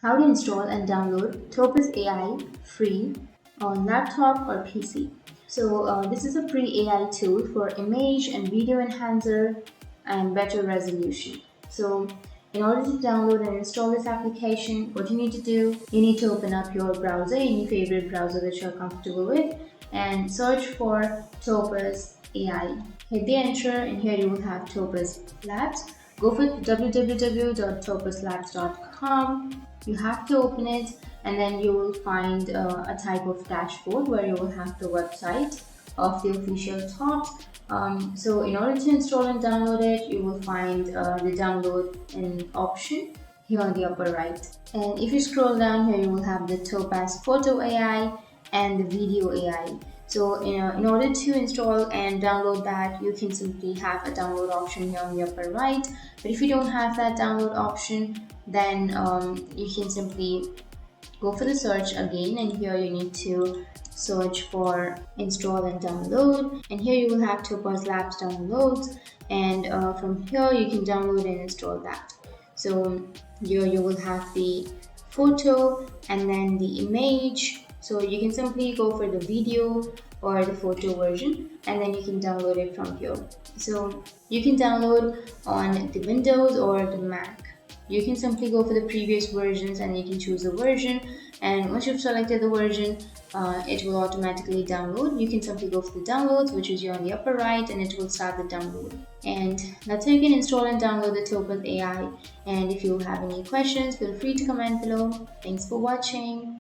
How to install and download Topaz AI free on laptop or PC. This is a free AI tool for image and video enhancer and better resolution. In order to download and install this application, what you need to do, you need to open up your browser, any favorite browser that you're comfortable with, and search for Topaz AI. Hit the enter, and here you will have Topaz Labs. Go for www.topazlabs.com. You have to open it, and then you will find a type of dashboard where you will have the website of the official thought. In order to install and download it, you will find the download in option here on the upper right. And if you scroll down here, you will have the Topaz Photo AI and the Video AI. In order to install and download that, you can simply have a download option here on the upper right. But if you don't have that download option, then you can simply go for the search again, and here you need to search for install and download, and here you will have Topaz Labs downloads, and from here you can download and install that. So here you will have the photo and then the image, so you can simply go for the video or the photo version, and then you can download it from here. So you can download on the Windows or the Mac. You can simply go for the previous versions and you can choose a version, and once you've selected the version, it will automatically download. You can simply go for the downloads, which is here on the upper right, and it will start the download. And that's how you can install and download the Topaz AI. And if you have any questions, feel free to comment below. Thanks for watching.